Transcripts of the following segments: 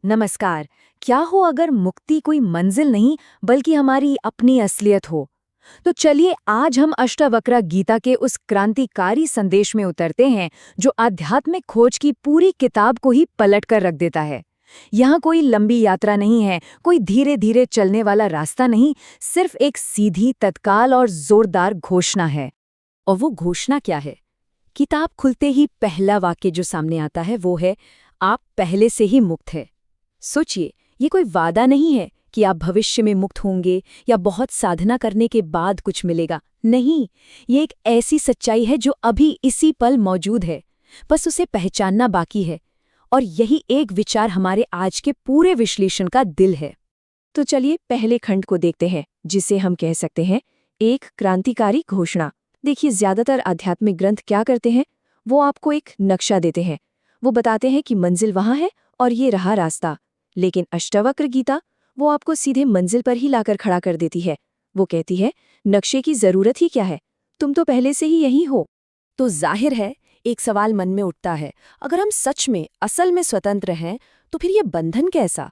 नमस्कार। क्या हो अगर मुक्ति कोई मंजिल नहीं बल्कि हमारी अपनी असलियत हो। तो चलिए आज हम अष्टावक्र गीता के उस क्रांतिकारी संदेश में उतरते हैं जो आध्यात्मिक खोज की पूरी किताब को ही पलट कर रख देता है। यहाँ कोई लंबी यात्रा नहीं है, कोई धीरे धीरे चलने वाला रास्ता नहीं, सिर्फ एक सीधी तत्काल और जोरदार घोषणा है। और वो घोषणा क्या है? किताब खुलते ही पहला वाक्य जो सामने आता है वो है, आप पहले से ही मुक्त है। सोचिए, ये कोई वादा नहीं है कि आप भविष्य में मुक्त होंगे या बहुत साधना करने के बाद कुछ मिलेगा। नहीं, ये एक ऐसी सच्चाई है जो अभी इसी पल मौजूद है, बस उसे पहचानना बाकी है। और यही एक विचार हमारे आज के पूरे विश्लेषण का दिल है। तो चलिए पहले खंड को देखते हैं, जिसे हम कह सकते हैं एक क्रांतिकारी घोषणा। देखिए, ज्यादातर आध्यात्मिक ग्रंथ क्या करते हैं, वो आपको एक नक्शा देते हैं। वो बताते हैं कि मंजिल वहां है और ये रहा रास्ता। लेकिन अष्टावक्र गीता वो आपको सीधे मंजिल पर ही लाकर खड़ा कर देती है। वो कहती है, नक्शे की जरूरत ही क्या है, तुम तो पहले से ही यही हो। तो जाहिर है, एक सवाल मन में उठता है, अगर हम सच में असल में स्वतंत्र हैं तो फिर ये बंधन कैसा?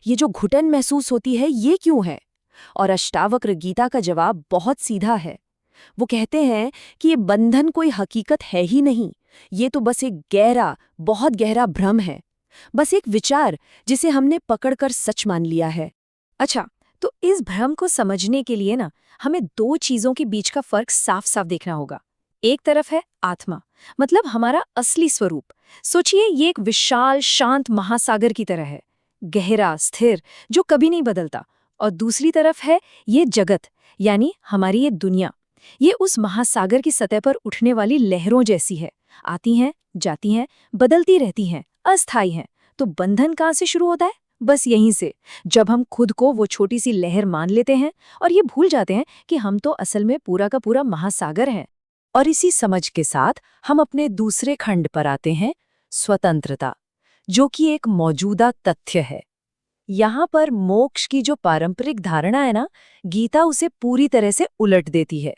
ये जो घुटन महसूस होती है, ये क्यों है? और अष्टावक्र गीता का जवाब बहुत सीधा है। वो कहते हैं कि ये बंधन कोई हकीकत है ही नहीं, ये तो बस एक गहरा, बहुत गहरा भ्रम है। बस एक विचार जिसे हमने पकड़कर सच मान लिया है। अच्छा, तो इस भ्रम को समझने के लिए हमें दो चीजों के बीच का फर्क साफ साफ देखना होगा। एक तरफ है आत्मा, मतलब हमारा असली स्वरूप। सोचिए, ये एक विशाल शांत महासागर की तरह है, गहरा, स्थिर, जो कभी नहीं बदलता। और दूसरी तरफ है ये जगत, यानी हमारी ये दुनिया। ये उस महासागर की सतह पर उठने वाली लहरों जैसी है, आती हैं, जाती हैं, बदलती रहती हैं, अस्थायी हैं। तो बंधन कहाँ से शुरू होता है? बस यहीं से, जब हम खुद को वो छोटी सी लहर मान लेते हैं और ये भूल जाते हैं कि हम तो असल में पूरा का पूरा महासागर हैं। और इसी समझ के साथ हम अपने दूसरे खंड पर आते हैं, स्वतंत्रता, जो कि एक मौजूदा तथ्य है। यहाँ पर मोक्ष की जो पारंपरिक धारणा है गीता उसे पूरी तरह से उलट देती है।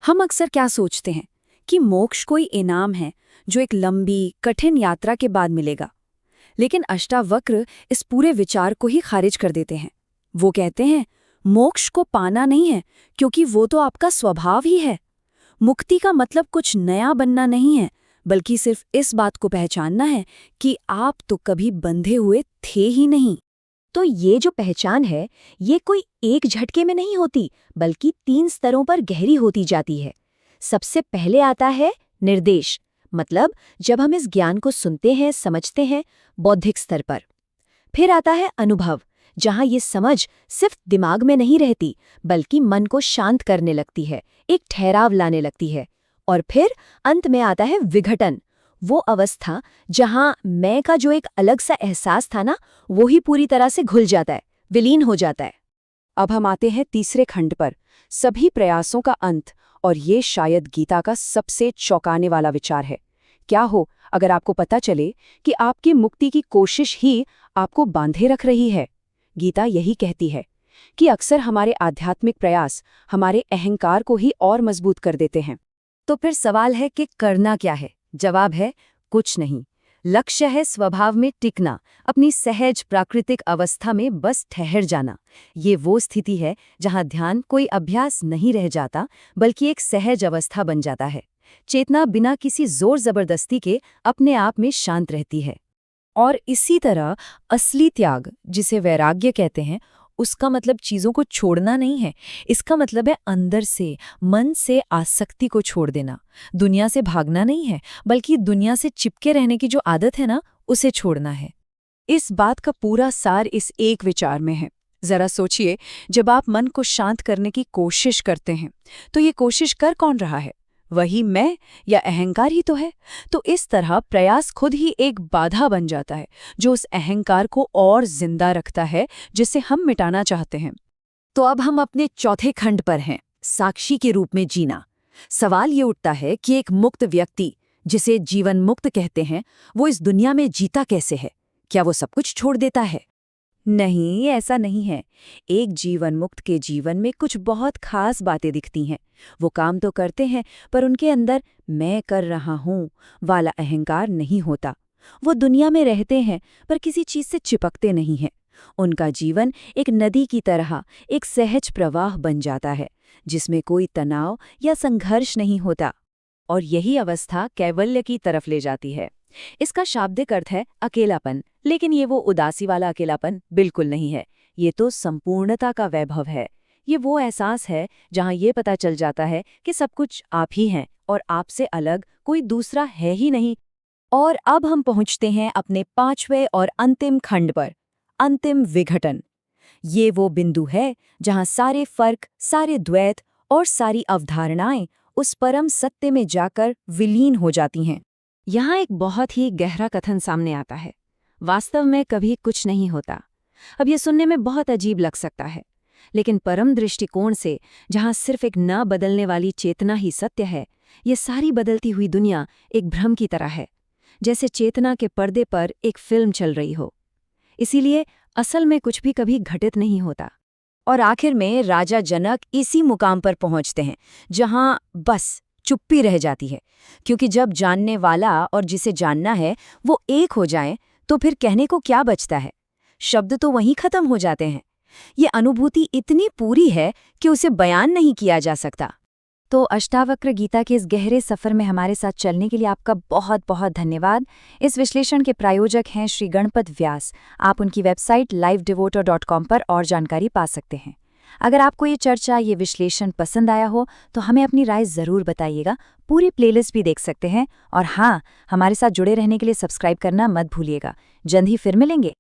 हम अक्सर क्या सोचते हैं कि मोक्ष कोई इनाम है जो एक लंबी, कठिन यात्रा के बाद मिलेगा। लेकिन अष्टावक्र इस पूरे विचार को ही खारिज कर देते हैं। वो कहते हैं, मोक्ष को पाना नहीं है, क्योंकि वो तो आपका स्वभाव ही है। मुक्ति का मतलब कुछ नया बनना नहीं है, बल्कि सिर्फ इस बात को पहचानना है कि आप तो कभी बंधे हुए थे ही नहीं। तो ये जो पहचान है, ये कोई एक झटके में नहीं होती, बल्कि 3 स्तरों पर गहरी होती जाती है। सबसे पहले आता है निर्देश, मतलब जब हम इस ज्ञान को सुनते हैं, समझते हैं, बौद्धिक स्तर पर। फिर आता है अनुभव, जहाँ ये समझ सिर्फ दिमाग में नहीं रहती, बल्कि मन को शांत करने लगती है, एक ठहराव लाने लगती है। और फिर अंत में आता है विघटन, वो अवस्था जहाँ मैं का जो एक अलग सा एहसास था वो ही पूरी तरह से घुल जाता है, विलीन हो जाता है। अब हम आते हैं तीसरे खंड पर, सभी प्रयासों का अंत। और ये शायद गीता का सबसे चौंकाने वाला विचार है। क्या हो अगर आपको पता चले कि आपकी मुक्ति की कोशिश ही आपको बांधे रख रही है? गीता यही कहती है कि अक्सर हमारे आध्यात्मिक प्रयास हमारे अहंकार को ही और मजबूत कर देते हैं। तो फिर सवाल है कि करना क्या है? जवाब है, कुछ नहीं। लक्ष्य है स्वभाव में टिकना, अपनी सहज प्राकृतिक अवस्था में बस ठहर जाना। ये वो स्थिति है जहाँ ध्यान कोई अभ्यास नहीं रह जाता, बल्कि एक सहज अवस्था बन जाता है। चेतना बिना किसी जोर जबरदस्ती के अपने आप में शांत रहती है। और इसी तरह असली त्याग, जिसे वैराग्य कहते हैं, उसका मतलब चीजों को छोड़ना नहीं है। इसका मतलब है अंदर से, मन से आसक्ति को छोड़ देना। दुनिया से भागना नहीं है, बल्कि दुनिया से चिपके रहने की जो आदत है उसे छोड़ना है। इस बात का पूरा सार इस एक विचार में है। जरा सोचिए, जब आप मन को शांत करने की कोशिश करते हैं, तो ये कोशिश कर कौन रहा है? वही मैं या अहंकार ही तो है। तो इस तरह प्रयास खुद ही एक बाधा बन जाता है, जो उस अहंकार को और जिंदा रखता है, जिसे हम मिटाना चाहते हैं। तो अब हम अपने चौथे खंड पर हैं, साक्षी के रूप में जीना। सवाल ये उठता है कि एक मुक्त व्यक्ति, जिसे जीवन मुक्त कहते हैं, वो इस दुनिया में जीता कैसे है? क्या वो सब कुछ छोड़ देता है? नहीं, ऐसा नहीं है। एक जीवन मुक्त के जीवन में कुछ बहुत खास बातें दिखती हैं। वो काम तो करते हैं, पर उनके अंदर मैं कर रहा हूँ वाला अहंकार नहीं होता। वो दुनिया में रहते हैं पर किसी चीज से चिपकते नहीं हैं। उनका जीवन एक नदी की तरह एक सहज प्रवाह बन जाता है, जिसमें कोई तनाव या संघर्ष नहीं होता। और यही अवस्था कैवल्य की तरफ ले जाती है। इसका शाब्दिक अर्थ है अकेलापन, लेकिन ये वो उदासी वाला अकेलापन बिल्कुल नहीं है। ये तो संपूर्णता का वैभव है। ये वो एहसास है जहाँ ये पता चल जाता है कि सब कुछ आप ही हैं और आपसे अलग कोई दूसरा है ही नहीं। और अब हम पहुंचते हैं अपने 5वें और अंतिम खंड पर, अंतिम विघटन। ये वो बिंदु है जहां सारे फर्क, सारे द्वैत और सारी अवधारणाएं उस परम सत्य में जाकर विलीन हो जाती हैं। यहाँ एक बहुत ही गहरा कथन सामने आता है, वास्तव में कभी कुछ नहीं होता। अब ये सुनने में बहुत अजीब लग सकता है, लेकिन परम दृष्टिकोण से, जहाँ सिर्फ एक न बदलने वाली चेतना ही सत्य है, ये सारी बदलती हुई दुनिया एक भ्रम की तरह है, जैसे चेतना के पर्दे पर एक फिल्म चल रही हो। इसीलिए असल में कुछ भी कभी घटित नहीं होता। और आखिर में राजा जनक इसी मुकाम पर पहुंचते हैं जहां बस चुप्पी रह जाती है, क्योंकि जब जानने वाला और जिसे जानना है वो एक हो जाएं, तो फिर कहने को क्या बचता है। शब्द तो वहीं खत्म हो जाते हैं। ये अनुभूति इतनी पूरी है कि उसे बयान नहीं किया जा सकता। तो अष्टावक्र गीता के इस गहरे सफर में हमारे साथ चलने के लिए आपका बहुत बहुत धन्यवाद। इस विश्लेषण के प्रायोजक हैं श्री गणपत व्यास। आप उनकी वेबसाइट livedevoter.com पर और जानकारी पा सकते हैं। अगर आपको ये चर्चा, ये विश्लेषण पसंद आया हो तो हमें अपनी राय ज़रूर बताइएगा। पूरी प्लेलिस्ट भी देख सकते हैं। और हाँ, हमारे साथ जुड़े रहने के लिए सब्सक्राइब करना मत भूलिएगा। जल्द ही फिर मिलेंगे।